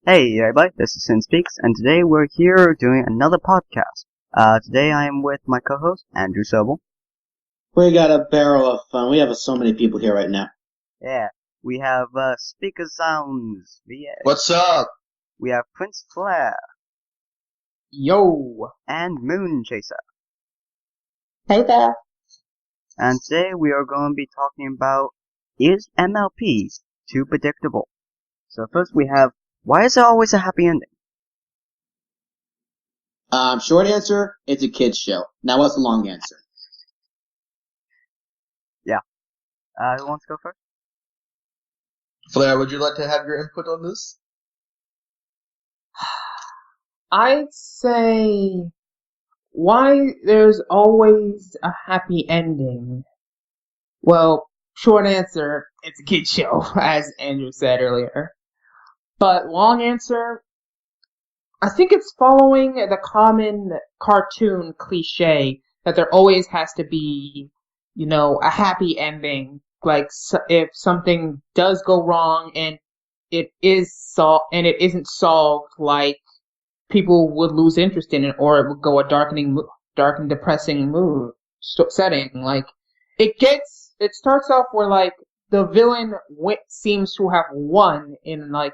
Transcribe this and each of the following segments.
Hey everybody, this is Sin Speaks, and today we're here doing another podcast. Today I am with my co-host, Andrew Sobel. We got a barrel of fun. We have so many people here right now. Yeah, we have, Speaker Sounds, What's up? we have Prince Flair, Yo! and Moon Chaser. Hey there! And today we are going to be talking about, is MLP too predictable? So first we have, why is there always a happy ending? Short answer, it's a kid's show. Now what's the long answer? Who wants to go first? Flair, would you like to have your input on this? I'd say why there's always a happy ending. Well, short answer, it's a kid's show, as Andrew said earlier. But long answer, I think it's following the common cartoon cliche that there always has to be, a happy ending. Like if something does go wrong and it isn't solved, like people would lose interest in it, or it would go a dark and depressing mood setting. Like it starts off where like the villain seems to have won, in like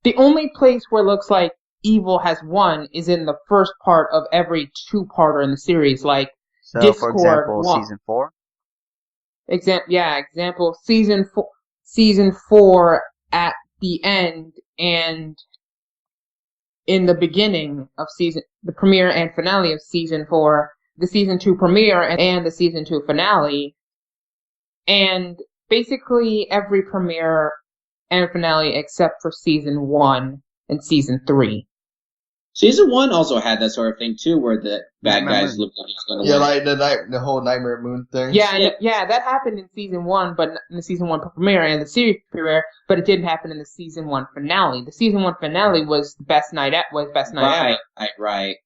the only place where it looks like evil has won is in the first part of every two-parter in the series. Like So, Discord for example, won. Season 4? Example, season 4 at the end and in the beginning of the premiere and finale of season 4, the season 2 premiere and the season 2 finale, and basically every premiere and finale except for season 1 and season 3. Season 1 also had that sort of thing too, where the bad guys looked like he was going to win. like the whole Nightmare Moon thing. Yeah, that happened in season 1, but in the season 1 premiere and the series premiere, but it didn't happen in the season 1 finale. The season 1 finale was best night ever. Right.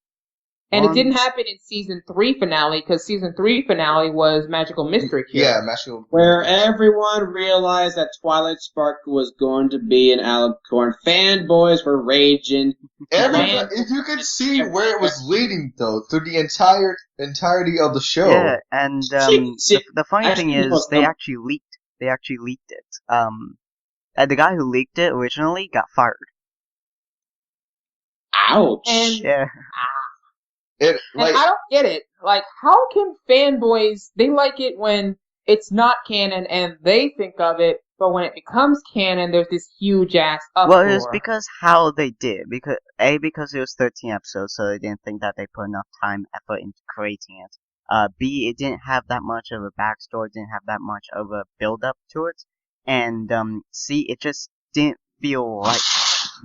And it didn't happen in season 3 finale, because season 3 finale was Magical Mystery Cure. Yeah, Magical. Where everyone realized that Twilight Sparkle was going to be an alicorn. Fanboys were raging. If you could see where it was leading, though, through the entirety of the show. Yeah, and the funny thing is, they actually leaked it. The guy who leaked it originally got fired. Ouch. Yeah. And I don't get it. Like, how can fanboys, they like it when it's not canon and they think of it, but when it becomes canon, there's this huge ass uproar. Well, it's because how they did. Because it was 13 episodes, so they didn't think that they put enough time, effort into creating it. B, it didn't have that much of a backstory, didn't have that much of a build-up to it. And, C, it just didn't feel right.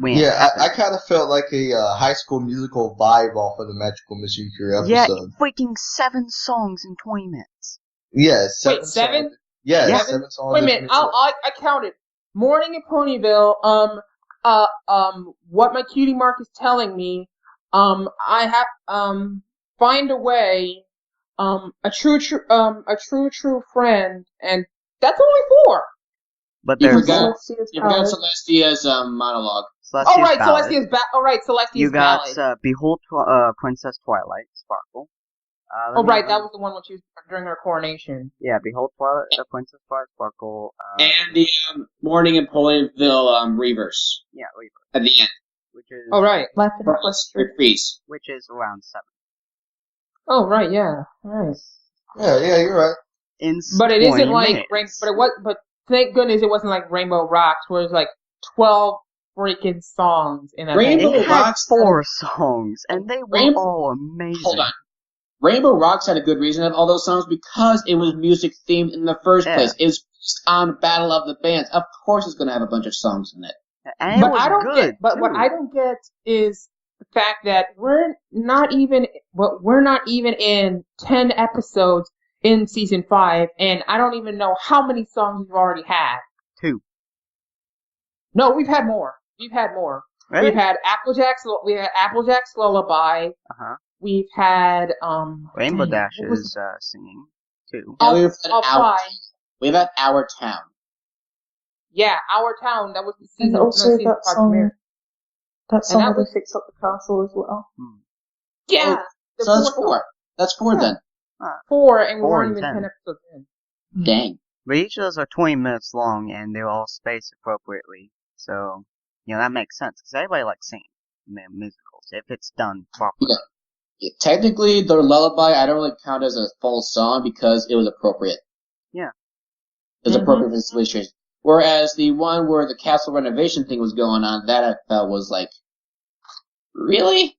I kind of felt like a High School Musical vibe off of the Magical Mystery Cure episode. Yeah, freaking 7 songs in 20 minutes. Yeah, 7 Wait, 7? songs. Yeah, Yeah. 7 songs. Wait a minute, I counted. Morning in Ponyville, what my cutie mark is telling me, I have, find a way, a true friend, and that's only 4. But You there's forgot Celestia's monologue. Celestia's ballad. Celestia's You got ballad. Behold Princess Twilight Sparkle. That was the one when she was during her coronation. Yeah, Behold Princess Twilight Sparkle. And the Morning in Ponyville reverse. Yeah, Reaver. At the end. Which is Freeze. which is around 7. Oh right, yeah, right. Yeah, you're right. But it isn't 20 like minutes. but thank goodness it wasn't like Rainbow Rocks, where it's like 12 freaking songs in that. Rainbow It had Rocks 4 songs, and they were all amazing. Hold on. Rainbow Rocks had a good reason to have all those songs because it was music themed in the first place. It was based on Battle of the Bands. Of course, it's going to have a bunch of songs in it. And it was good. What I don't get is the fact that we're not even in 10 episodes in season 5, and I don't even know how many songs we've already had. 2. No, we've had more. Really? We've had Applejack's Lullaby. Uh-huh. We've had Rainbow Dash is singing too. We've had Our Town. Yeah, Our Town. That was the season. Season 5 premiere. That song where they fixed up the castle as well. Yeah. So that's 4. That's 4 then. 4, and we 4 weren't and even 10. 10 episodes in. Dang. But each of those are 20 minutes long, and they're all spaced appropriately. So, that makes sense, because everybody likes singing musicals, if it's done properly. Yeah, technically, the Lullaby, I don't really count as a full song because it was appropriate. Yeah. It was appropriate for the situation. Whereas the one where the castle renovation thing was going on, that I felt was like, really?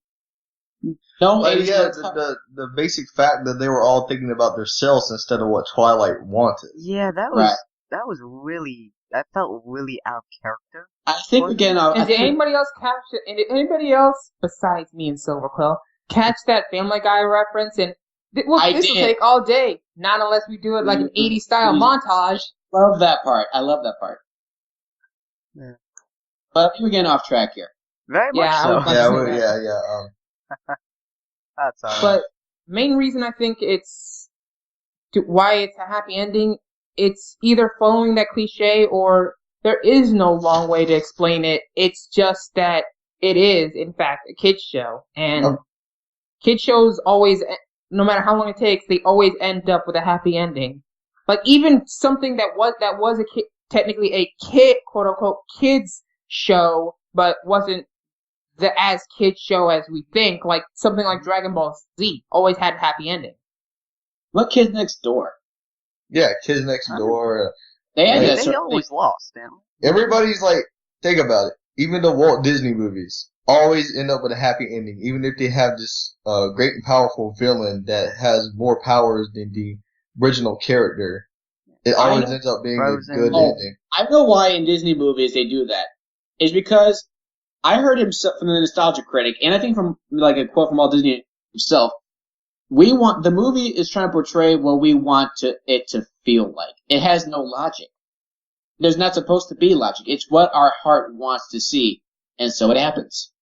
No, But the basic fact that they were all thinking about themselves instead of what Twilight wanted. Yeah, that was really, that felt really out of character. I think again, did anybody else catch it? And did anybody else besides me and Silverquill catch that Family Guy reference? And this will take all day, not unless we do it like an 80s style montage. Love that part. I love that part. Yeah. But we're getting off track here. Very much so. Yeah. That's alright. But main reason I think why it's a happy ending, it's either following that cliche or there is no long way to explain it. It's just that it is, in fact, a kid's show. And kid shows always, no matter how long it takes, they always end up with a happy ending. Like even something that was a kid, technically a kid, quote unquote, kids show, but wasn't the as kid show as we think, like something like Dragon Ball Z always had a happy ending. What Kids Next Door? Yeah, Kids Next Door. They always lost, damn. Everybody's like, think about it. Even the Walt Disney movies always end up with a happy ending, even if they have this great and powerful villain that has more powers than the original character. It always ends up being a good ending. I know why in Disney movies they do that. It's because I heard him from the Nostalgia Critic, and I think from like a quote from Walt Disney himself. The movie is trying to portray what we want it to feel like. It has no logic. There's not supposed to be logic. It's what our heart wants to see, and so it happens.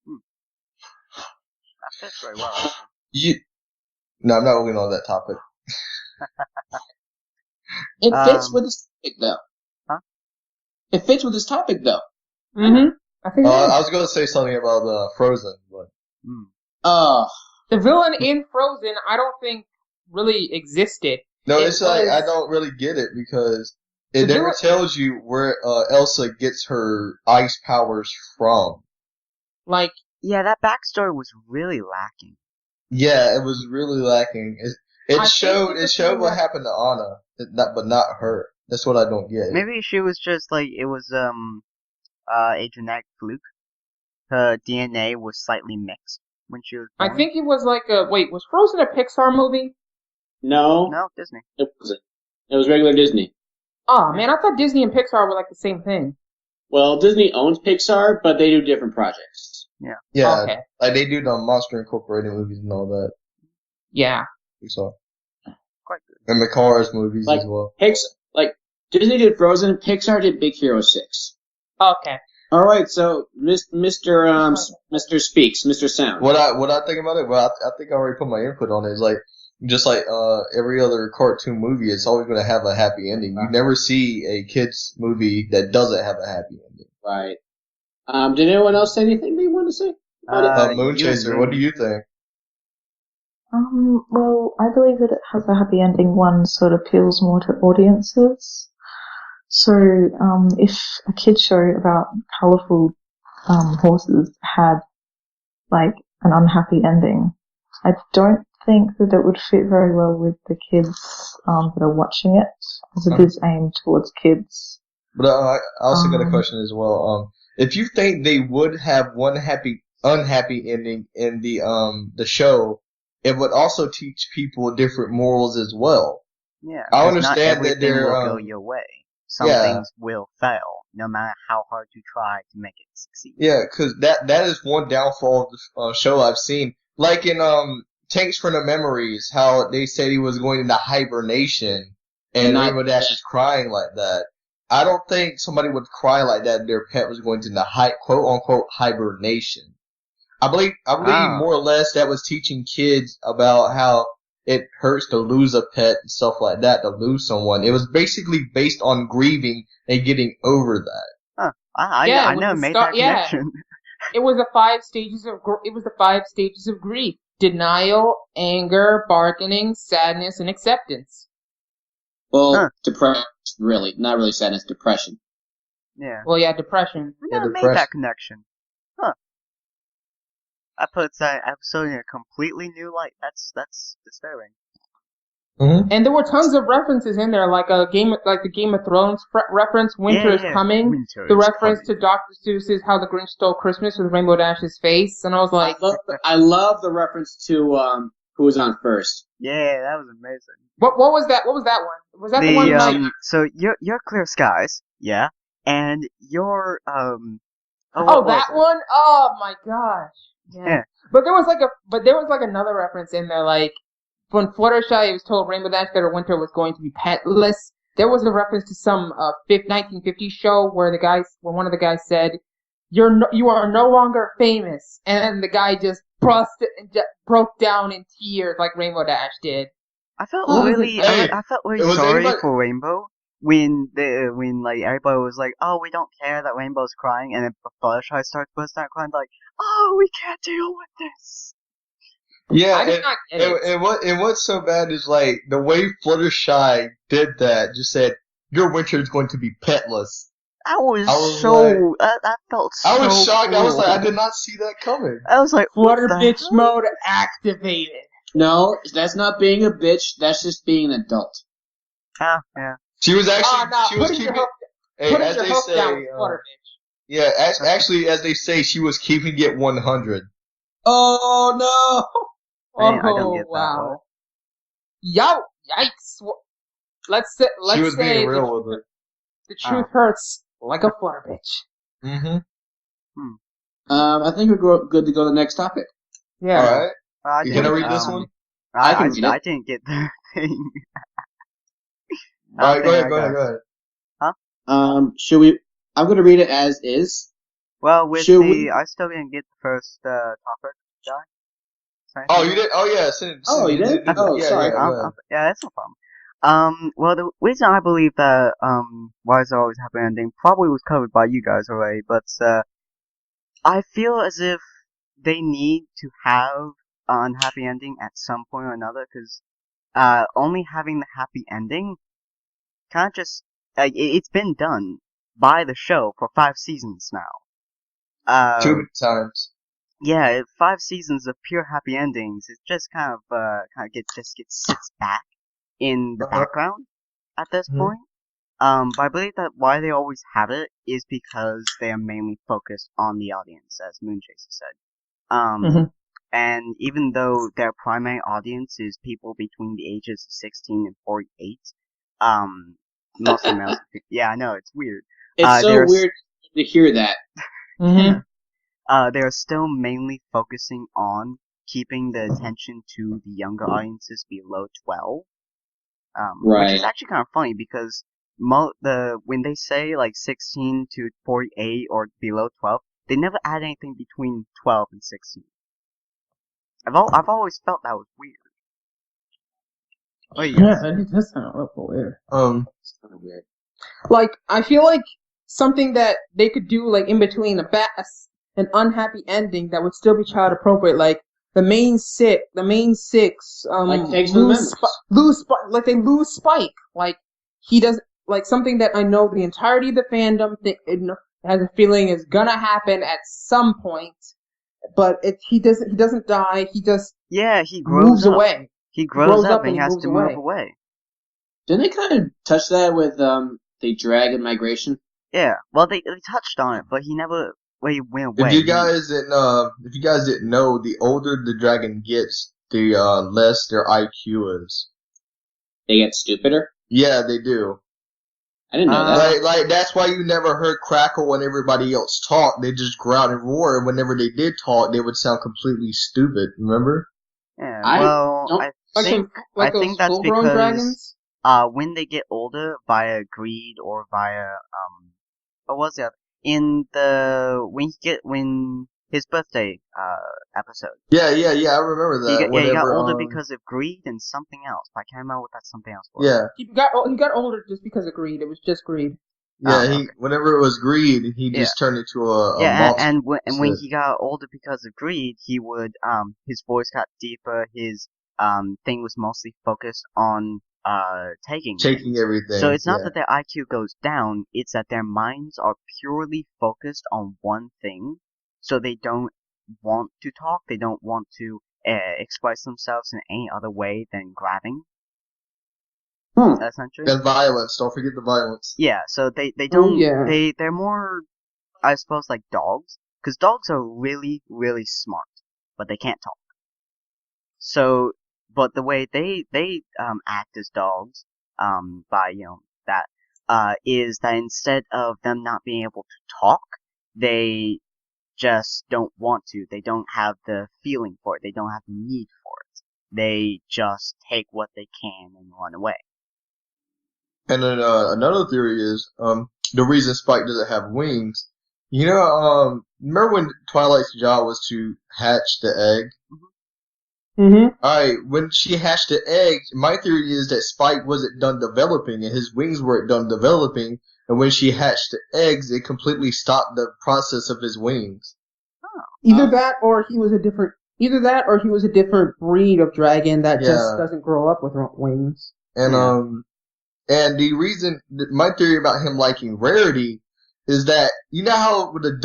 That fits very well. No, I'm not going on that topic. It fits with this topic, though. Huh? It fits with this topic, though. Mm-hmm. I think I was going to say something about Frozen, but... the villain in Frozen, I don't think really existed. No, it's like, I don't really get it because it never tells you where Elsa gets her ice powers from. Like... Yeah, that backstory was really lacking. Yeah, it was really lacking. It showed what happened to Anna, but not her. That's what I don't get. Maybe she was just like, it was a genetic fluke. Her DNA was slightly mixed when she was born. I think it was like was Frozen a Pixar movie? No, Disney. It wasn't. It was regular Disney. Oh man, I thought Disney and Pixar were like the same thing. Well, Disney owns Pixar, but they do different projects. Yeah, okay. Like they do the Monster Incorporated movies and all that. Yeah. Pixar. Quite good. And the Cars movies as well. Disney did Frozen, Pixar did Big Hero 6. Okay. All right, so Mr. Speaks, Mr. Sound. What I think about it? Well, I think I already put my input on it. It's like just like every other cartoon movie, it's always going to have a happy ending. You never see a kids movie that doesn't have a happy ending. Right. Did anyone else say anything they wanted to say? Moonchaser, what do you think? Well, I believe that it has a happy ending. One sort of appeals more to audiences. So, if a kid's show about colourful horses had like an unhappy ending, I don't think that it would fit very well with the kids that are watching it, as it is aimed towards kids. But I also got a question as well. If you think they would have one unhappy ending in the show, it would also teach people different morals as well. Yeah, I understand not that there will go your way. Some things will fail, no matter how hard you try to make it succeed. Yeah, because that is one downfall of the show I've seen. Like in Tanks for the Memories, how they said he was going into hibernation, and Rainbow Dash is crying like that. I don't think somebody would cry like that if their pet was going into quote unquote hibernation. I believe more or less that was teaching kids about how it hurts to lose a pet and stuff like that, to lose someone. It was basically based on grieving and getting over that. Huh. I never made that connection. It was the 5 stages of grief: denial, anger, bargaining, sadness, and acceptance. Well, depression, really. Not really sadness, depression. Yeah. Well, yeah, depression. I never made that connection. Huh. That puts that episode in a completely new light. That's disturbing. Mm-hmm. And there were tons of references in there, like the Game of Thrones reference, Winter is Coming. The reference to Dr. Seuss's How the Grinch Stole Christmas with Rainbow Dash's face, and I was like, I love the reference to Who Was On First. Yeah, that was amazing. What was that? What was that one? Was that the one? Like, so your Clear Skies, yeah, and your that one. Oh my gosh. Yeah. But there was like another reference in there, like when Fluttershy was told Rainbow Dash that her winter was going to be petless. There was a reference to some 1950s show where one of the guys said, "You are no longer famous," and then the guy just busted and broke down in tears like Rainbow Dash did. I felt really sorry for Rainbow when like everybody was like, "Oh, we don't care that Rainbow's crying," and then Fluttershy starts busting out crying like, "Oh, we can't deal with this." Yeah, I did not get it. And what's so bad is like the way Fluttershy did that. Just said, "Your winter is going to be petless." I was felt so. I was shocked. Cool. I was like, I did not see that coming. I was like, Flutter bitch mode activated. No, that's not being a bitch. That's just being an adult. Ah, yeah. She was actually. She was keeping. As they say, Flutter bitch. Yeah, actually, as they say, she was keeping it 100. Oh no! I don't get wow! Yikes! Let's say she was being real with it. The truth hurts like a Flutter bitch. Mm-hmm. I think we're good to go to the next topic. Yeah. All right. You gonna read this one? I didn't get the thing. All right, go ahead. Huh? Should we? I'm gonna read it as is. Well, I still didn't get the first topic, John. Oh, you did? Oh, yeah. You did? Oh, sorry. Yeah, that's no problem. Well, the reason I believe that why is there always happy ending probably was covered by you guys already, but I feel as if they need to have an unhappy ending at some point or another, because only having the happy ending kind of just it's been done by the show for 5 seasons now. 2 times. Yeah, 5 seasons of pure happy endings. It just kind of sits back in the background at this point. But I believe that why they always have it is because they are mainly focused on the audience, as Moonchaser said. And even though their primary audience is people between the ages of 16 and 48, mostly males. Yeah, I know, it's weird. It's so weird to hear that. They are still mainly focusing on keeping the attention to the younger audiences below 12. Right. Which is actually kind of funny because when they say like 16 to 48 or below 12, they never add anything between 12 and 16. I've always felt that was weird. Yeah, that does sound a little weird. It's kind of weird. Like, I feel like something that they could do, like, in between an unhappy ending that would still be child appropriate, like the main six, like lose Spike, like he does, like something that I know the entirety of the fandom has a feeling is gonna happen at some point, but he doesn't die, he just he grows away. He grows up and he has to move away. Didn't they kind of touch that with the dragon migration? Yeah, well they touched on it, but he never. He went away. If you guys didn't know, the older the dragon gets, the less their IQ is. They get stupider? Yeah, they do. I didn't know that. Like that's why you never heard Crackle when everybody else talked. They just growl and roar. And whenever they did talk, they would sound completely stupid. Remember? Yeah. I think that's because dragons? When they get older, via greed or via what was the other? When his birthday episode. Yeah, I remember that. He got older because of greed and something else. But I can't remember what that something else was. Yeah. He got older just because of greed. It was just greed. Yeah, okay. whenever it was greed, he just turned into a monster. And when he got older because of greed, he would his voice got deeper. His thing was mostly focused on taking things. everything. So it's not that their IQ goes down; it's that their minds are purely focused on one thing. So they don't want to talk. They don't want to express themselves in any other way than grabbing. Essentially. And violence. Don't forget the violence. Yeah. So they don't. yeah. They're more, I suppose, like dogs, because dogs are really, really smart, but they can't talk. So, but the way they act as dogs, by that, is that instead of them not being able to talk, they just don't want to. They don't have the feeling for it. They don't have the need for it. They just take what they can and run away. And then another theory is the reason Spike doesn't have wings. Remember when Twilight's job was to hatch the egg? Mm-hmm. Alright, when she hatched the egg, my theory is that Spike wasn't done developing and his wings weren't done developing, and when she hatched the eggs, it completely stopped the process of his wings. Either that or he was a different breed of dragon that just doesn't grow up with wings. And and the reason, my theory about him liking rarity is that, you know how with a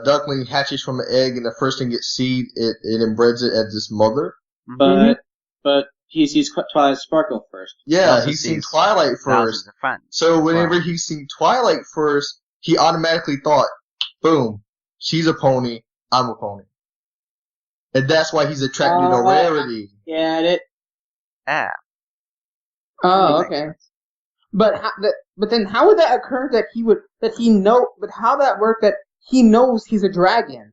duckling hatches from an egg and the first thing it seed, it inbreds it as its mother? But he sees Twilight Sparkle first. Yeah, he's seen Twilight first. So whenever he's seen Twilight first, he automatically thought, boom, she's a pony, I'm a pony. And that's why he's attracted to rarity. Get it? Yeah. Oh, okay. But then how would that occur that but how that work that he knows he's a dragon?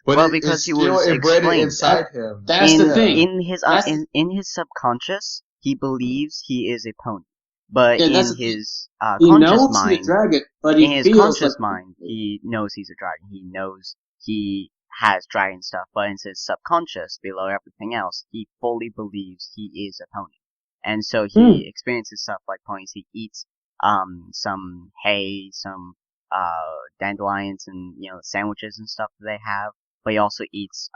But because he was inbred explained inside him. That's the thing. In his subconscious, he believes he is a pony. But in his he conscious knows mind, he's a dragon, but he in his feels conscious like mind, he knows he's a dragon. He knows he has dragon stuff, but in his subconscious, below everything else, he fully believes he is a pony. And so he experiences stuff like ponies. He eats some hay, some dandelions, and sandwiches and stuff that they have. But he also eats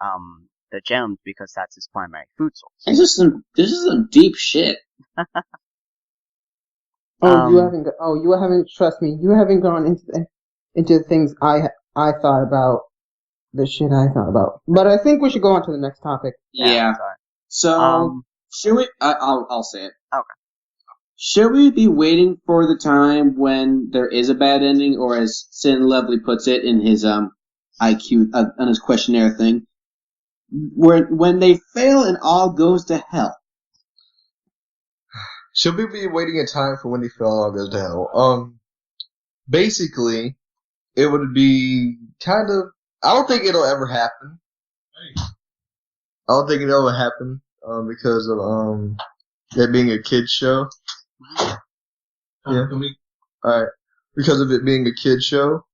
the gems because that's his primary food source. This is some deep shit. You haven't. Trust me, you haven't gone into the things I thought about. The shit I thought about. But I think we should go on to the next topic. Yeah. So. Should we? I'll say it. Okay. Should we be waiting for the time when there is a bad ending, or as Sin Lovely puts it in his IQ on his questionnaire thing, when they fail and all goes to hell? Should we be waiting a time for when they fail and all goes to hell? Basically, it would be kind of. I don't think it'll ever happen. Because of it being a kids show. Yeah. Alright. Because of it being a kids show.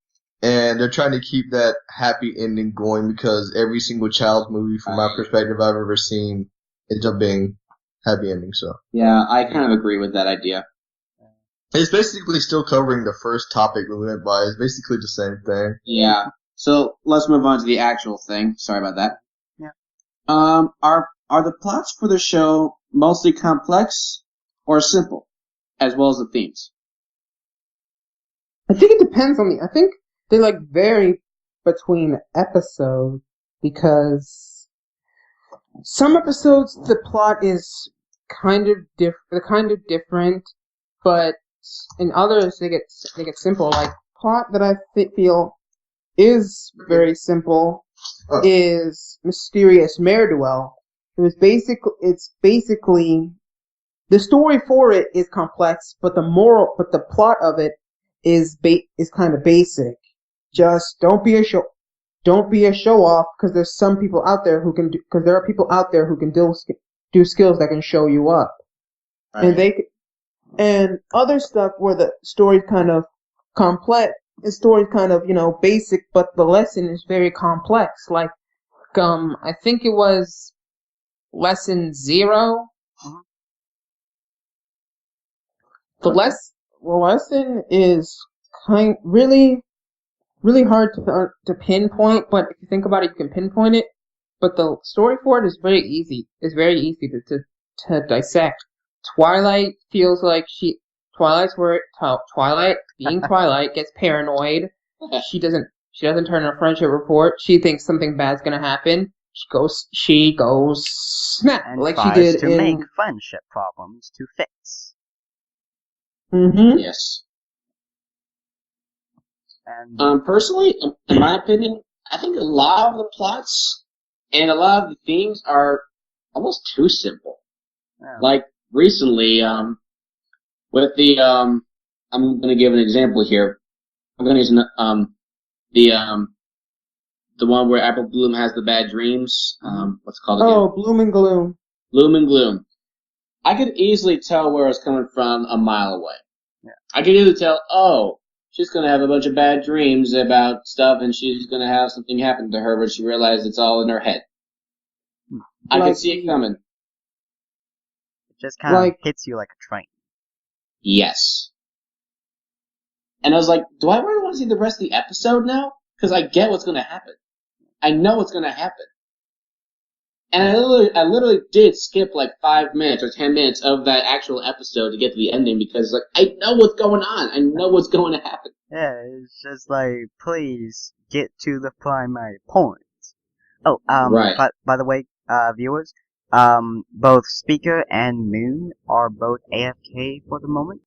And they're trying to keep that happy ending going because every single child's movie from my perspective I've ever seen ends up being happy ending, so. Yeah, I kind of agree with that idea. It's basically still covering the first topic we went by. It's basically the same thing. Yeah. So let's move on to the actual thing. Sorry about that. Yeah. Are the plots for the show mostly complex or simple, as well as the themes? I think it depends on I think they vary between episodes because some episodes the plot is kind of different, but in others they get simple. Like plot that I feel is very simple is Mysterious Mare-Duel. It's basically the story for it is complex, but the plot of it is kind of basic. Just don't be a show off because there's some people out there who can because there are people out there who can do skills that can show you up, right. And other stuff where the story's kind of complex. The story's kind of basic, but the lesson is very complex. Like I think it was Lesson 0. The lesson is really hard to pinpoint, but if you think about it, you can pinpoint it. But the story for it is very easy. It's very easy to dissect. Twilight feels like Twilight, being Twilight, gets paranoid. She doesn't turn her friendship report. She thinks something bad's gonna happen. She goes snap And like she tries did to in. make friendship problems to fix. Mm-hmm. Yes. And Personally, in my opinion, I think a lot of the plots and a lot of the themes are almost too simple. Like recently, with the I'm gonna give an example here. I'm gonna use the one where Apple Bloom has the bad dreams. What's it called again? Oh, Bloom and Gloom. Bloom and Gloom. I could easily tell where it's coming from a mile away. Yeah. I could easily tell, oh, she's gonna have a bunch of bad dreams about stuff, and she's gonna have something happen to her when she realizes it's all in her head. I could see it coming. It just kind of hits you like a train. Yes. And I was like, do I really want to see the rest of the episode now? Because I get what's gonna happen. I know what's gonna happen. And I literally did skip like 5 minutes or 10 minutes of that actual episode to get to the ending because like I know what's going on. I know what's going to happen. Yeah, it's just like, please get to the primary point. Oh, right. But by the way, viewers, both Speaker and Moon are both AFK for the moment.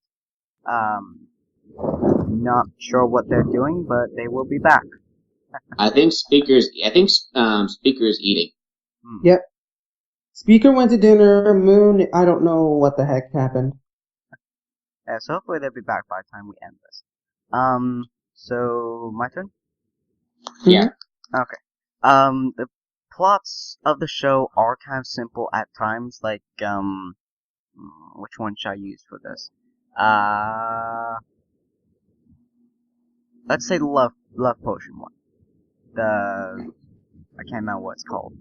Not sure what they're doing, but they will be back. I think Speaker is eating. Yep. Speaker went to dinner. Moon, I don't know what the heck happened. Yeah, so hopefully they'll be back by the time we end this. So my turn? Yeah. Okay. The plots of the show are kind of simple at times, like, which one should I use for this? Let's say the love potion one. I can't remember what it's called.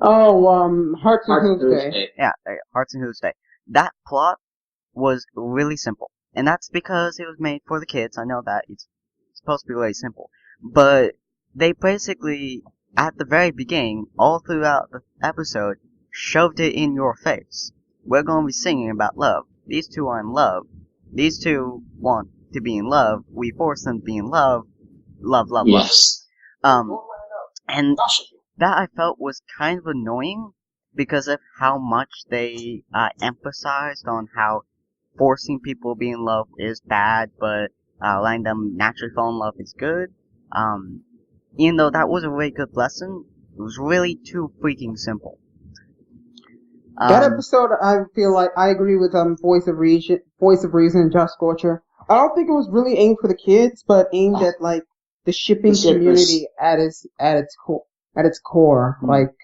Oh, Hearts and Hooves Day. Yeah, Hearts and Hooves Day. That plot was really simple. And that's because it was made for the kids. I know that. It's supposed to be really simple. But they basically, at the very beginning, all throughout the episode, shoved it in your face. We're going to be singing about love. These two are in love. These two want to be in love. We force them to be in love. Love, love, love. Yes. And that I felt was kind of annoying because of how much they emphasized on how forcing people to be in love is bad, but letting them naturally fall in love is good. Even though that was a really good lesson, it was really too freaking simple. That episode, I feel like I agree with Voice of Reason and Josh Scorcher. I don't think it was really aimed for the kids, but aimed at like the shipping community at its core. Mm-hmm. Like,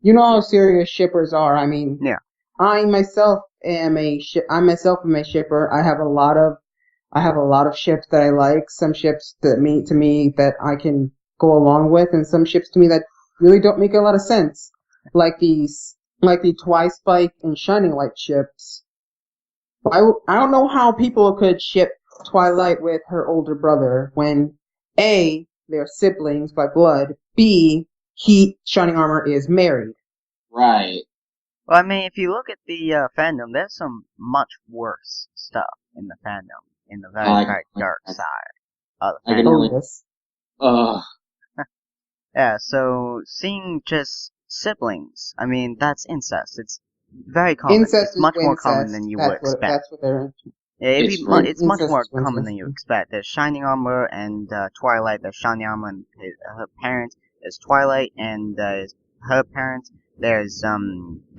you know how serious shippers are. I mean, yeah. I myself am a shipper. I have a lot of ships that I like. Some ships that mean to me that I can go along with, and some ships to me that really don't make a lot of sense. Like the Twi-Spike and Shining Light ships. I don't know how people could ship Twilight with her older brother when A, they're siblings by blood, B, Shining Armor is married. Right. Well, I mean, if you look at the fandom, there's some much worse stuff in the fandom, in the very, very dark side of the fandom. Yeah, so seeing just siblings, I mean, that's incest. It's very common. It's much more common than you would expect. That's what they're into. Yeah, it's much more common than you expect. There's Shining Armor and Twilight. There's Shining Armor and her parents. There's Twilight and her parents. There's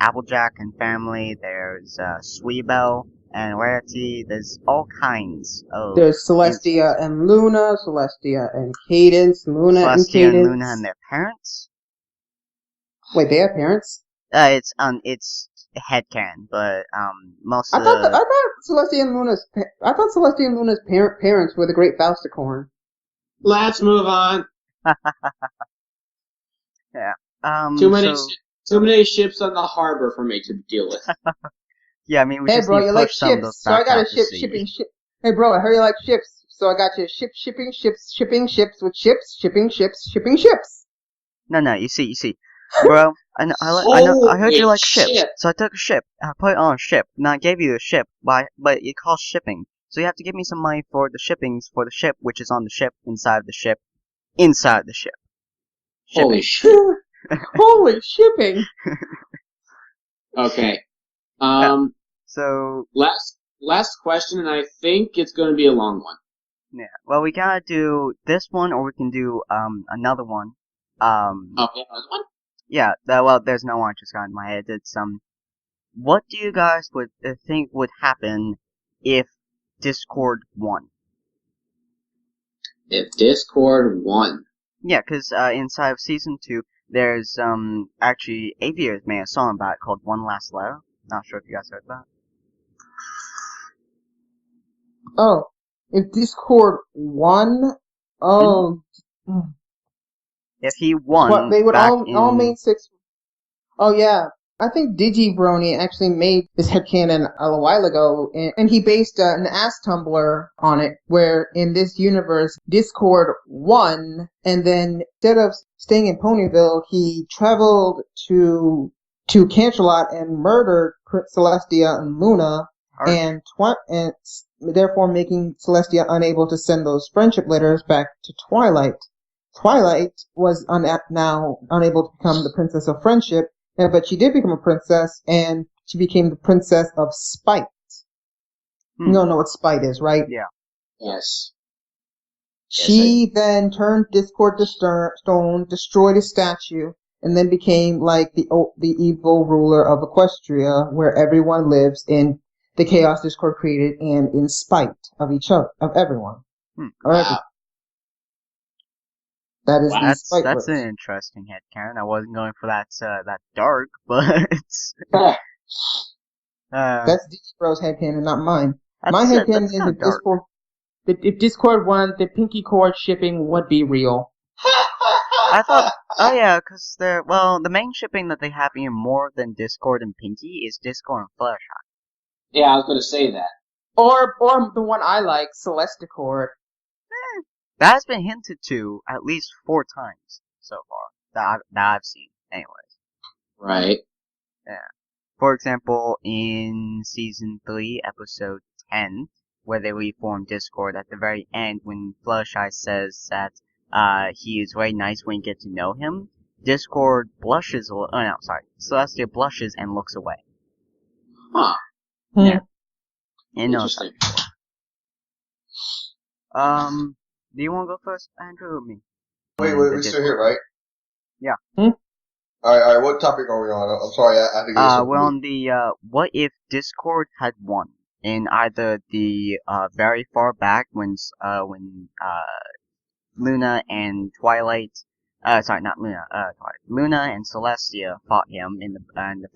Applejack and family. There's Sweetbelle and Rarity. There's all kinds of. There's Celestia and Luna. Celestia and Cadence. Celestia and Luna and their parents. Wait, they have parents? It's headcanon, but most of I thought Celestia and Luna's parents were the Great Fausticorn. Let's move on. Yeah. Too many ships on the harbor for me to deal with. Yeah, I mean, we Hey, just bro, need to you like push some of ships, those so I back got out a to ship sea. shipping ship. Hey, bro, I heard you like ships, so I got you shipping ships shipping ships. No, you see, bro. I heard you Holy like ships, shit. so I took a ship. I put it on a ship, and I gave you the ship, but it costs shipping. So you have to give me some money for the shippings for the ship, which is on the ship, inside the ship, inside the ship. Holy Shipping. shit. Holy shipping! Okay. So Last question, and I think it's going to be a long one. yeah, well, we gotta do this one, or we can do another one. Oh, yeah, another one? Yeah. Well, there's no one just got in my head. It's what do you guys would think would happen if Discord won? If Discord won. Yeah, because inside of season 2, there's actually Aviators made a song about it called One Last Letter. Not sure if you guys heard that. Oh, if Discord won, oh, If he won what they would back all in main 6. Oh yeah, I think DigiBrony actually made this headcanon a while ago, and he based an ass Tumblr on it, where in this universe, Discord won, and then instead of staying in Ponyville, he traveled to Canterlot and murdered Celestia and Luna, and therefore making Celestia unable to send those friendship letters back to Twilight. Twilight was now unable to become the Princess of Friendship, but she did become a princess, and she became the Princess of Spite. You don't know what spite is, right? Yeah. Yes. She then turned Discord to stone, destroyed his statue, and then became like the evil ruler of Equestria, where everyone lives in the chaos Discord created and in spite of each other, of everyone. Wow. That is the spite That's an verse. interesting headcanon. I wasn't going for that dark, but That's DigiBro's headcanon, not mine. My that's headcanon is not if dark. Discord, if Discord won, the Pinky Cord shipping would be real. I thought, oh yeah, because the main shipping that they have here more than Discord and Pinky is Discord and Fluttershy. Yeah, I was going to say that. Or the one I like, Celesticord. That has been hinted to at least 4 times so far that I've seen, anyways. Right. Yeah. For example, in season 3, episode 10, where they reform Discord at the very end, when Fluttershy says that he is very nice when you get to know him, Discord blushes Celestia blushes and looks away. Huh. Yeah. And Interesting. do you want to go first, Andrew, or me? Wait, we're still here, right? Yeah. Alright, what topic are we on? I'm sorry, I had to get We're on the, what if Discord had won in either the, very far back when Luna and Twilight, not Luna, Twilight. Luna and Celestia fought him in the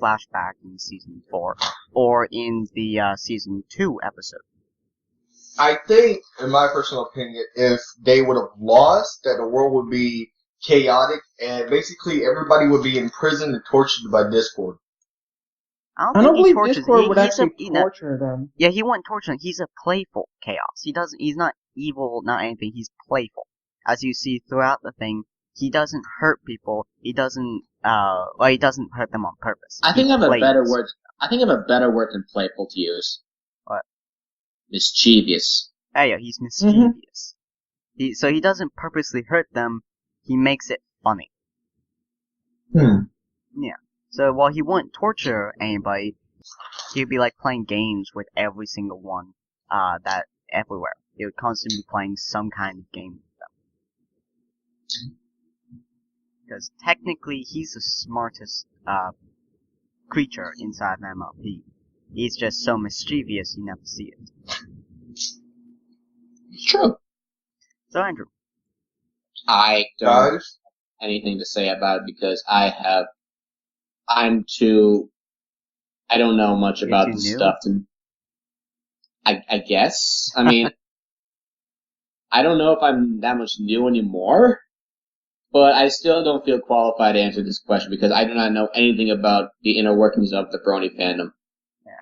flashback in season 4, or in the, season 2 episode. I think, in my personal opinion, if they would have lost, that the world would be chaotic, and basically everybody would be imprisoned and tortured by Discord. I don't believe Discord would he's actually torture them. Yeah, he wouldn't torture them. He's a playful chaos. He's not evil, not anything. He's playful. As you see throughout the thing, he doesn't hurt people. He doesn't hurt them on purpose. I think I have a better word. I think I have a better word than playful to use. What? Mischievous. Yeah, he's mischievous. So he doesn't purposely hurt them. He makes it funny. Yeah. So while he wouldn't torture anybody, he'd be like playing games with every single one, everywhere. He would constantly be playing some kind of game with them. Because technically, he's the smartest, creature inside an MLP. He's just so mischievous you never see it. It's true. So Andrew. I don't have anything to say about it because I don't know much about this stuff. I guess. I mean, I don't know if I'm that much new anymore, but I still don't feel qualified to answer this question because I do not know anything about the inner workings of the Brony fandom.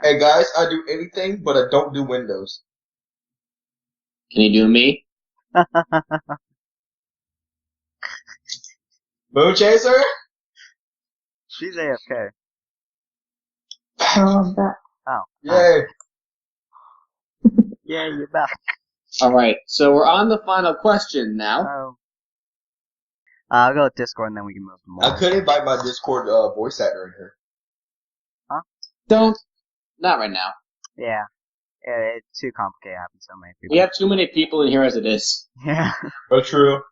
Hey guys, I do anything, but I don't do Windows. Can you do me? Moon Chaser? She's AFK. I'm back. Oh. Yay. Yeah, you're back. Alright, so we're on the final question now. Oh. I'll go with Discord and then we can move to more. I could invite my Discord voice actor in here. Don't. Not right now. Yeah. It's too complicated having so many people. We have too many people in here as it is. Yeah. Oh, true.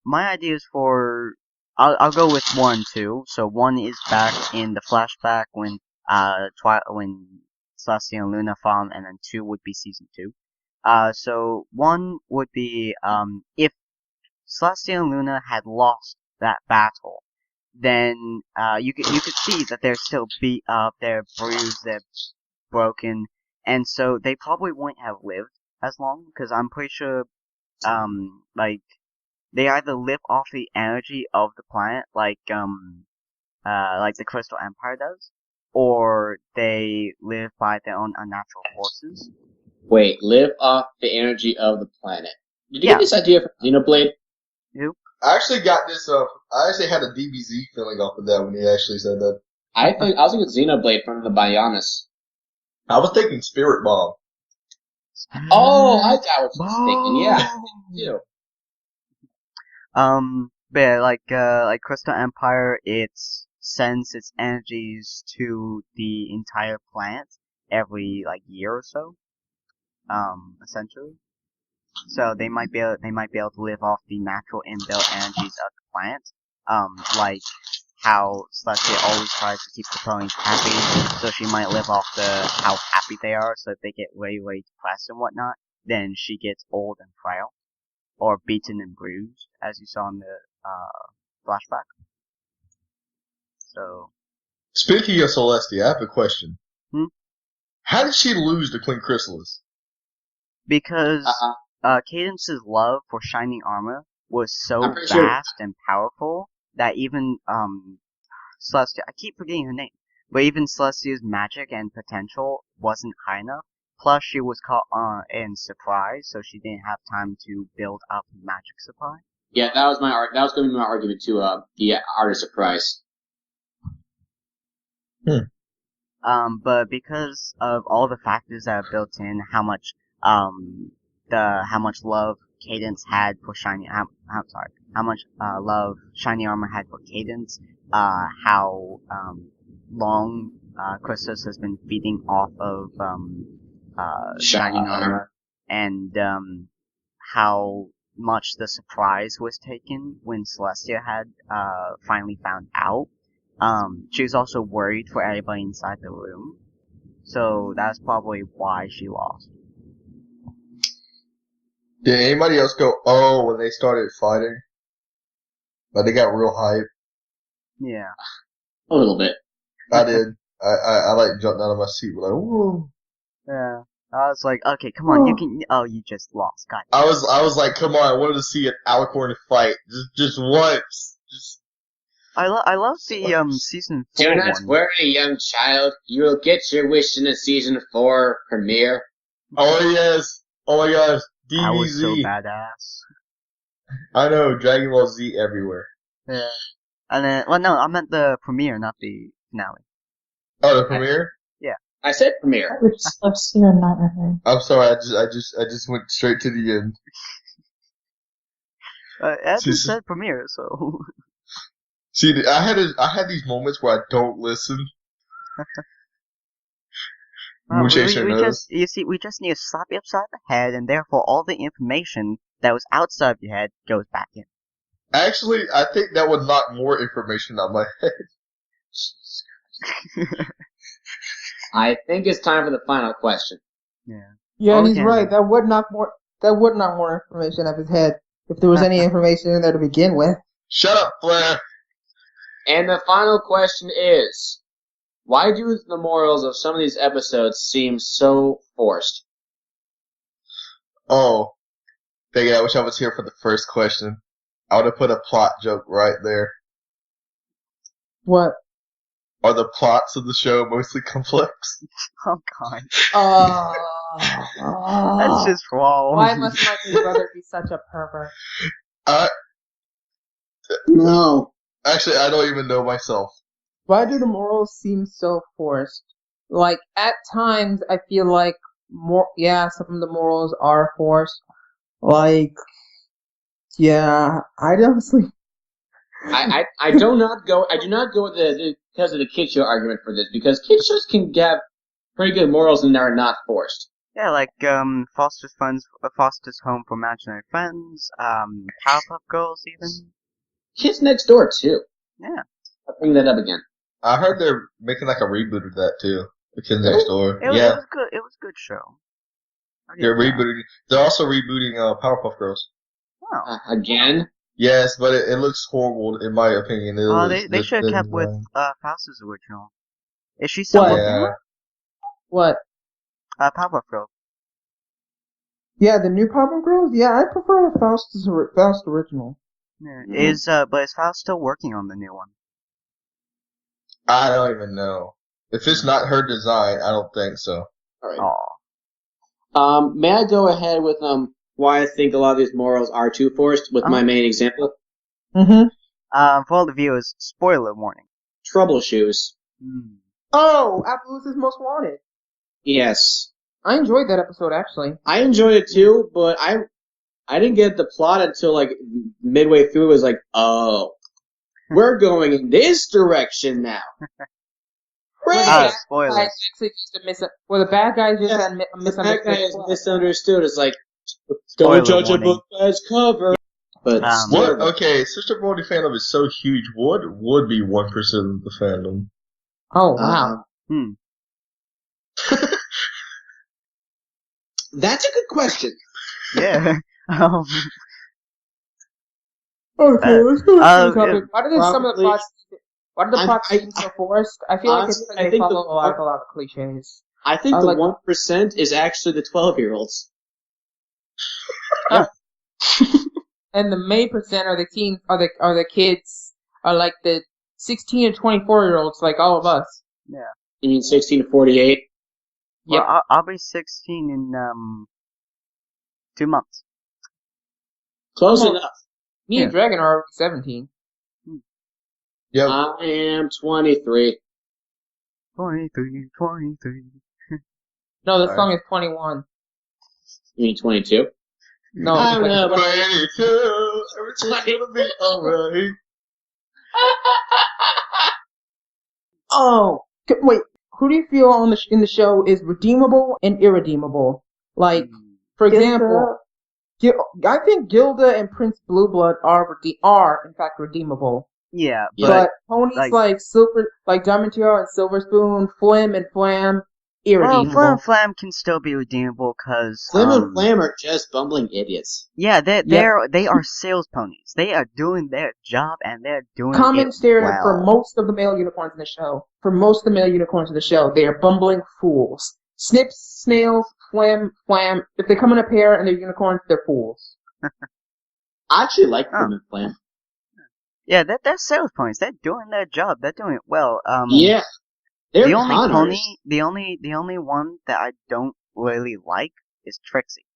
My ideas for I'll go with 1, 2. So 1 is back in the flashback when when Celestia and Luna farm, and then 2 would be season 2. So 1 would be if Celestia and Luna had lost that battle, then you could see that they're still beat up, they're bruised, they're broken, and so they probably wouldn't have lived as long, because I'm pretty sure like they either live off the energy of the planet, like the Crystal Empire does, or they live by their own unnatural forces. Wait, live off the energy of the planet. Did you Yeah. get this idea from Xenoblade? I actually got this, I actually had a DBZ feeling off of that when he actually said that. I was thinking Xenoblade from the Bionis. I was thinking Spirit Bomb. Oh, I got what you was thinking. Yeah, me too. But yeah, like Crystal Empire, it sends its energies to the entire planet every year or so. Essentially. So they might be able to live off the natural inbuilt energies of the planet. Like how Celestia always tries to keep the ponies happy, so she might live off how happy they are. So if they get way depressed and whatnot, then she gets old and frail, or beaten and bruised, as you saw in the flashback. So. Speaking of Celestia, I have a question. How did she lose to Queen Chrysalis? Because Cadence's love for shining armor was so sure. vast and powerful that even Celestia, I keep forgetting her name, but even Celestia's magic and potential wasn't high enough. Plus, she was caught in surprise, so she didn't have time to build up magic supply. Yeah, that was going to be my argument too. The art of surprise. But because of all the factors that are built in, how much love Cadence had for Shiny, how much love Shiny Armor had for Cadence, how long Chrysos has been feeding off of Shining Armor, and how much the surprise was taken when Celestia had finally found out. She was also worried for everybody inside the room, so that's probably why she lost. Did anybody else go, oh, when they started fighting? Like, they got real hype? Yeah. A little bit. I did. I jumped out of my seat, like, whoa. Yeah. I was like, okay, come on, you can, you just lost, God. I was like, come on, I wanted to see an Alicorn fight. Just once. I love the, season 4 Do not worry, young child. You will get your wish in the season 4 premiere. Oh, yes. Oh my gosh. DBZ. That was so badass. I know, Dragon Ball Z everywhere. Yeah. And then, well, no, I meant the premiere, not the finale. Oh, the premiere? Yeah. I said premiere. Let's see a nightmare. I'm sorry, I just went straight to the end. Ed just said premiere, so. See, I had these moments where I don't listen. We just need to slap you upside the head, and therefore all the information that was outside of your head goes back in. Actually, I think that would knock more information out my head. I think it's time for the final question. Yeah, and he's right. That would knock more information out of his head if there was any information in there to begin with. Shut up, Flair. And the final question is, why do the morals of some of these episodes seem so forced? Oh, dang it, I wish I was here for the first question. I would have put a plot joke right there. What? Are the plots of the show mostly complex? Oh god. That's just wrong. Why must my big brother be such a pervert? No. Actually, I don't even know myself. Why do the morals seem so forced? Like, at times, I feel like some of the morals are forced. Like, yeah, I honestly. I do not go with the because of the kid show argument for this, because kid shows can have pretty good morals and they're not forced. Yeah, like Foster's Home for Imaginary Friends, Powerpuff Girls, even. Kids Next Door too. Yeah. I'll bring that up again. I heard they're making like a reboot of that too. The Kids Next Door. It was good. It was a good show. They're rebooting. They're also rebooting Powerpuff Girls. Wow. Again? Yes, but it looks horrible in my opinion. They should have kept with Faust's original. Is she still working on it? What? Powerpuff Girls. Yeah, the new Powerpuff Girls? Yeah, I prefer the Faust original. Yeah. But is Faust still working on the new one? I don't even know. If it's not her design, I don't think so. Alright. May I go ahead with why I think a lot of these morals are too forced with my main example? Mm-hmm. For all the viewers, spoiler warning. Trouble Shoes. Oh, Appaloosa's Most Wanted. Yes. I enjoyed that episode, actually. I enjoyed it too, but I didn't get the plot until like midway through. It was like, oh, we're going in this direction now. Spoilers. The bad guy just had misunderstood. The bad guy is misunderstood. It's like, don't judge a book by its cover. But Sister Brody fandom is so huge. What would be 1% of the fandom? Oh wow. That's a good question. Yeah. Okay, let's go to the topic. Why do some of the plots? Why do the plots seem so forced? I feel like it's because they follow a lot of cliches. I think the 1% is actually the 12-year-olds. And the main percent are the teens, are the kids, are like the 16 to 24-year-olds, like all of us. Yeah. You mean 16 to 48? Well, yep. I'll be 16 in 2 months. Close enough. Me and Dragon are 17. Yep. I am 23. 23. No, the song is 21. You mean 22? No, I'm 22. Everything's gonna be alright. Oh, wait. Who do you feel in the show is redeemable and irredeemable? Like, for example, I think Gilda and Prince Blueblood are in fact redeemable. Yeah, but ponies like Diamondtail and Silver Spoon, Flim and Flam, irredeemable. Well, Flim and Flam can still be redeemable because Flim and Flam are just bumbling idiots. Yeah, they are sales ponies. They are doing their job and they're doing Common standard well. for most of the male unicorns in the show. They are bumbling fools. Snips, Snails, Flim, Flam. If they come in a pair and they're unicorns, they're fools. I actually like Flim and Flam. Yeah, they're sales ponies. They're doing their job. They're doing it well. Yeah. They're the only connors. pony, the only one that I don't really like is Trixie.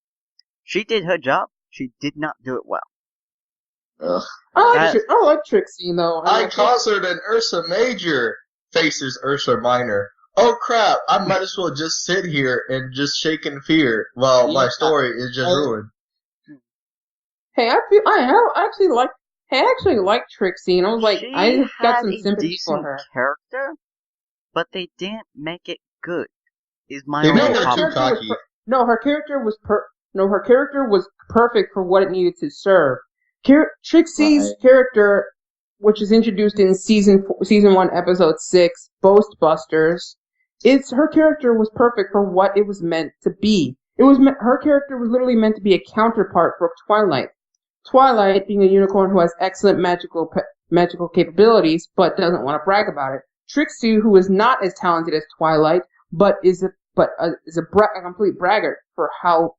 She did her job. She did not do it well. Ugh. I like Trixie though. I conquered an Ursa Major faces Ursa Minor. Oh crap! I might as well just sit here and just shake in fear while my story is just ruined. Hey, I actually like Trixie, and I was like, I got some sympathy for her. Character, but they didn't make it good. Is my they only made her problem. too cocky. Her character was perfect for what it needed to serve. Trixie's character, which is introduced in season 1, episode 6, Ghostbusters, her character was perfect for what it was meant to be. Her character was literally meant to be a counterpart for Twilight. Twilight being a unicorn who has excellent magical capabilities, but doesn't want to brag about it. Trixie, who is not as talented as Twilight, but is a complete braggart for how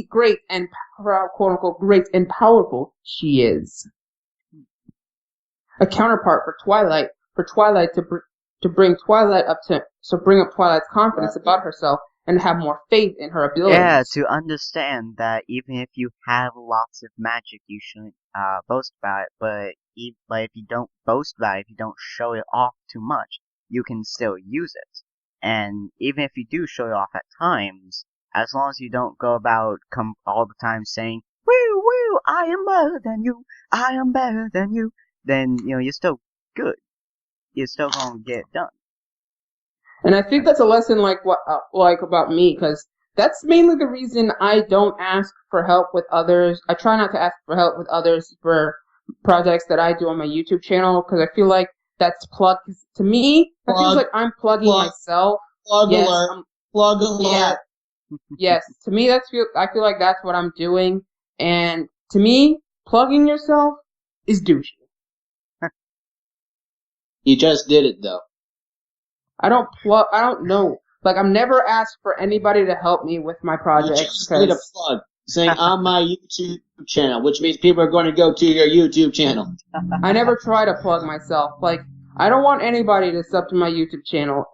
great and quote unquote great and powerful she is. A counterpart for Twilight to bring Twilight up bring up Twilight's confidence about herself and have more faith in her abilities. Yeah, to understand that even if you have lots of magic, you shouldn't boast about it. But if you don't boast about it, if you don't show it off too much, you can still use it. And even if you do show it off at times, as long as you don't go about all the time saying, "Woo woo, I am better than you, I am better than you," then you're still good. You're still gonna get it done. And I think that's a lesson like about me, because that's mainly the reason I don't ask for help with others. I try not to ask for help with others for projects that I do on my YouTube channel, because I feel like that's to me, that feels like I'm plugging myself. Plug yes, alert. Plug alert. Yeah. Yes, to me I feel like that's what I'm doing, and to me, plugging yourself is douchey. You just did it though. I don't know. Like, I'm never asked for anybody to help me with my projects. You just did a plug saying on my YouTube channel, which means people are going to go to your YouTube channel. I never try to plug myself. Like, I don't want anybody to sub to my YouTube channel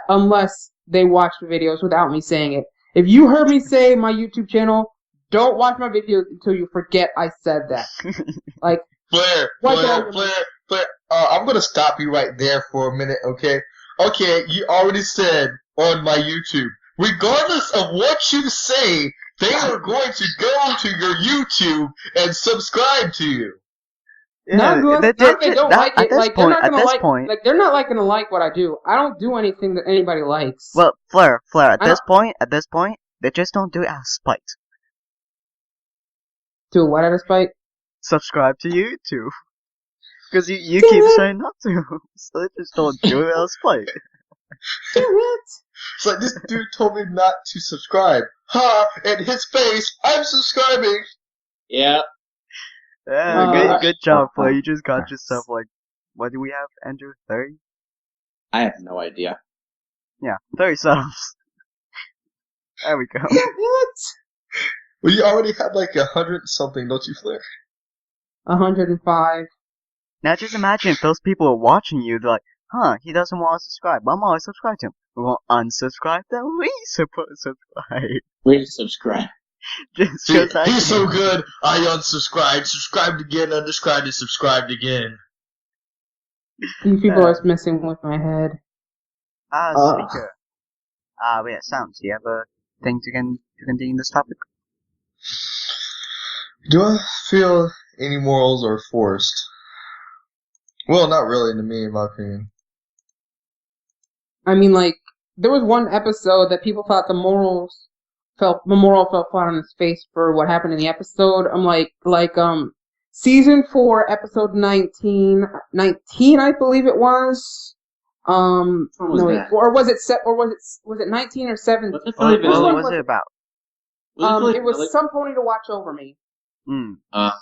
unless they watch the videos without me saying it. If you heard me say my YouTube channel, don't watch my videos until you forget I said that. Like, Blair, I'm gonna stop you right there for a minute, okay? Okay, you already said on my YouTube, regardless of what you say, they are going to go to your YouTube and subscribe to you. Not if they don't like it. Like, they're not gonna like. Point, like, they're not gonna like what I do. I don't do anything that anybody likes. Well, Fleur, at this point, they just don't do it out of spite. Do what out of spite? Subscribe to YouTube. Because you keep saying not to. So they just don't do it out of spite. Do it! It's like, this dude told me not to subscribe. Ha! In his face, I'm subscribing! Yeah. Yeah, good job, Fleur. You just got yourself, like, what do we have, Andrew? 30? I have no idea. Yeah, 30 subs. There we go. Yeah, what? Well, you already have like 100 something, don't you, Flair? 105. Now just imagine if those people are watching you, they're like, huh, he doesn't want to subscribe, but I'm always subscribed to him. We won't unsubscribe, then we subscribe. We subscribe. He's so good, I unsubscribed, subscribed again, unsubscribed, and subscribed again. These people are messing with my head. Speaker. Yeah, Sounds, do you have a thing to continue this topic? Do I feel any morals are forced? Well, not really to me, in my opinion. I mean, like, there was one episode that people thought the moral fell flat on its face for what happened in the episode. I'm like, season 4, episode 19, I believe it was. Was it 19 or 7? What was it about? It was Some Pony to Watch Over Me. Because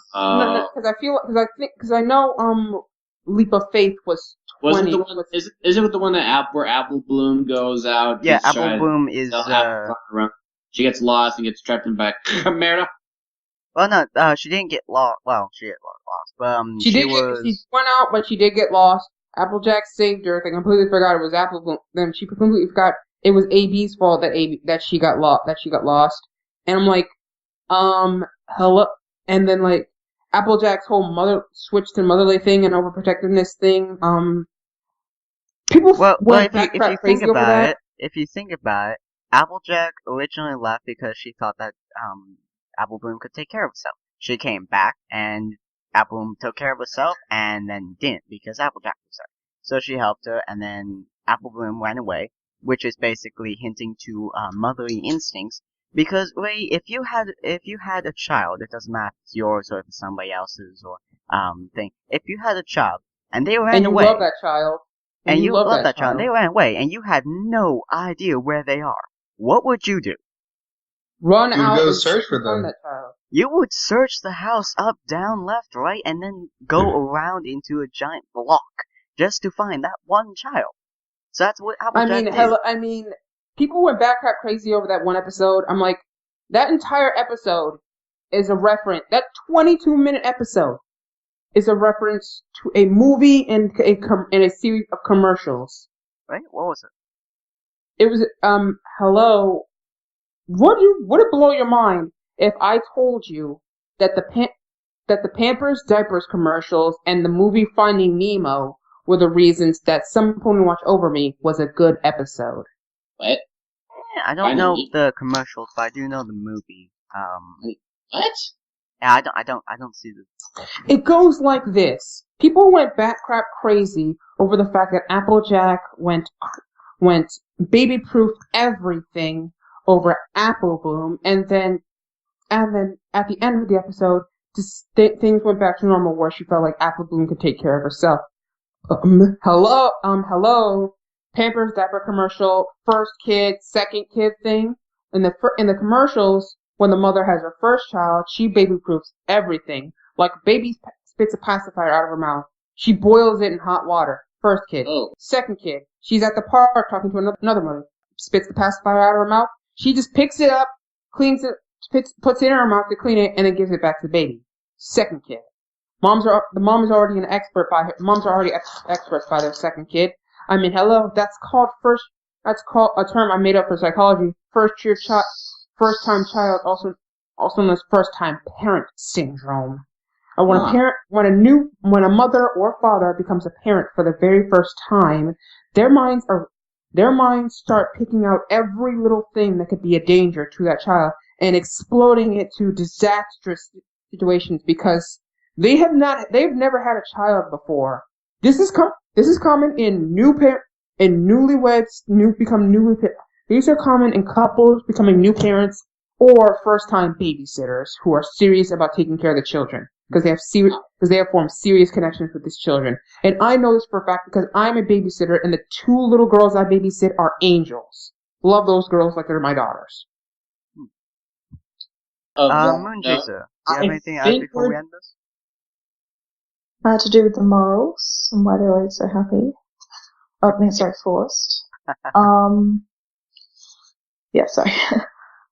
I know Leap of Faith was 20. Is it the one where Apple Bloom goes out? Yeah, Apple Bloom is she gets lost and gets trapped in back. Merda. Well, no, she didn't get lost. Well, she got lost, but she went out, but she did get lost. Applejack saved her. I completely forgot it was Apple Bloom. Then she completely forgot it was AB's fault that she got lost. And I'm like, hello. And then, like, Applejack's whole switch to motherly thing and overprotectiveness thing. People if you think about it, Applejack originally left because she thought that Apple Bloom could take care of herself. She came back and Apple Bloom took care of herself and then didn't because Applejack was there. So she helped her and then Apple Bloom ran away, which is basically hinting to motherly instincts. Because really, if you had a child, it doesn't matter if it's yours or if it's somebody else's or thing. If you had a child and they ran away, and you love that child, and you love that child, and they ran away, and you had no idea where they are, what would you do? Run out and search for them. That child. You would search the house up, down, left, right, and then go around into a giant block just to find that one child. So that's what Applejack did. People went backtrack crazy over that one episode. I'm like, that entire episode is a reference. That 22-minute episode is a reference to a movie and a series of commercials. right? What was it? It was, hello. Would it blow your mind if I told you that the Pampers diapers commercials and the movie Finding Nemo were the reasons that Someone Watch Over Me was a good episode? What? Yeah, I don't know the commercials, but I do know the movie. What? Yeah, I don't see the. It goes like this. People went crap crazy over the fact that Applejack went baby-proof everything over Apple Bloom, and then at the end of the episode, things went back to normal where she felt like Apple Bloom could take care of herself. Hello, Pampers diaper commercial, first kid, second kid thing. In the commercials, when the mother has her first child, she baby-proofs everything. Like baby spits a pacifier out of her mouth. She boils it in hot water. First kid. Oh. Second kid. She's at the park talking to another mother. Spits the pacifier out of her mouth. She just picks it up, cleans it, puts it in her mouth to clean it, and then gives it back to the baby. Second kid. The mom is already moms are already experts by their second kid. I mean, hello, that's called a term I made up for psychology. First time child, also known as first time parent syndrome. When a mother or father becomes a parent for the very first time, their minds start picking out every little thing that could be a danger to that child and exploding it to disastrous situations because they've never had a child before. This is common in newlyweds These are common in couples becoming new parents or first-time babysitters who are serious about taking care of the children because they have formed serious connections with these children. And I know this for a fact because I'm a babysitter, and the two little girls I babysit are angels. Love those girls like they're my daughters. Moonchaser, do you have anything to add before we end this? To do with the morals and why they're always so happy. Forced. Yeah, sorry.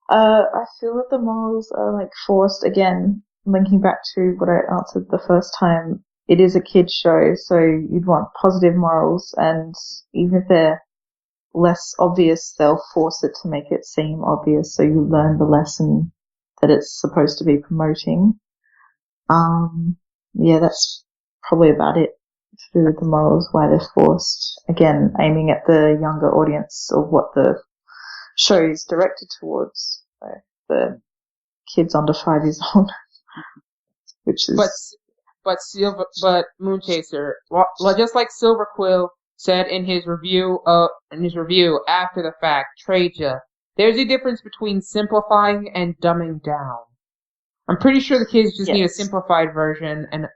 I feel that the morals are like forced again, linking back to what I answered the first time. It is a kid's show, so you'd want positive morals, and even if they're less obvious, they'll force it to make it seem obvious, so you learn the lesson that it's supposed to be promoting. Yeah, that's probably about it to do with the morals, why they're forced. Again, aiming at the younger audience of what the show is directed towards. So the kids under 5 years old, which is. But Moonchaser, just like Silver Quill said in his review after the fact, Traja, there's a difference between simplifying and dumbing down. I'm pretty sure the kids just need a simplified version, and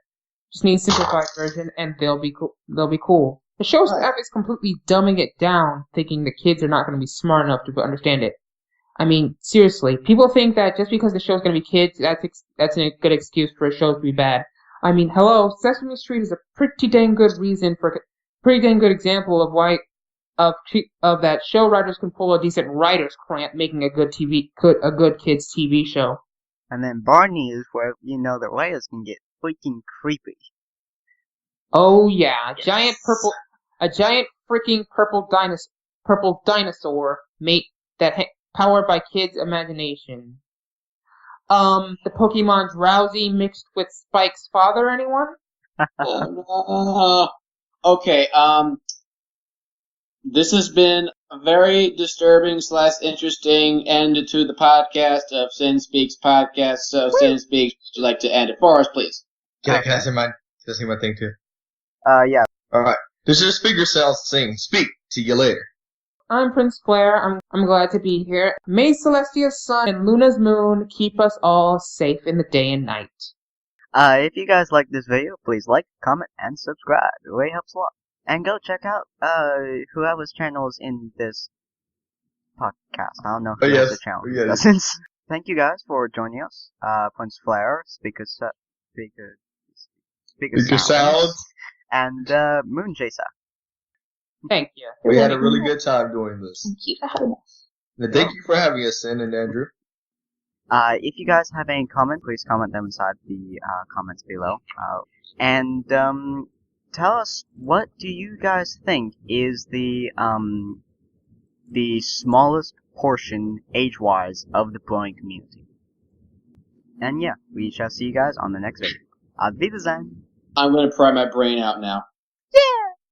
they'll be cool. The show staff is completely dumbing it down, thinking the kids are not going to be smart enough to understand it. I mean, seriously, people think that just because the show's going to be kids, that's a good excuse for a show to be bad. I mean, hello, Sesame Street is a pretty dang good example of why that show writers can pull a decent writer's cramp, making a good kids TV show. And then Barney is where the writers can get freaking creepy. Oh yeah, a giant freaking purple dinosaur powered by kids' imagination. The Pokemon Drowsy mixed with Spike's father, anyone? Okay, this has been a very disturbing / interesting end to the podcast of Sin Speaks Podcast. So, Sin Speaks, would you like to end it for us, please? Can I say mine? Can I say my thing too? Yeah. Alright. This is Speak Yourselves Sing. Speak. See you later. I'm Prince Flair. I'm glad to be here. May Celestia's sun and Luna's moon keep us all safe in the day and night. If you guys like this video, please like, comment, and subscribe. It really helps a lot. And go check out whoever's channel is in this podcast. I don't know who has the channel. Yes. Thank you guys for joining us. Prince Flair, Speaker Sound, and Moonchaser. Thank you. We had a really good time doing this. Thank you for having us. And thank you for having us, Sin and Andrew. If you guys have any comments, please comment them inside the comments below. And tell us, what do you guys think is the smallest portion age-wise of the blowing community? And yeah, we shall see you guys on the next video. Auf Wiedersehen! I'm gonna pry my brain out now. Yeah!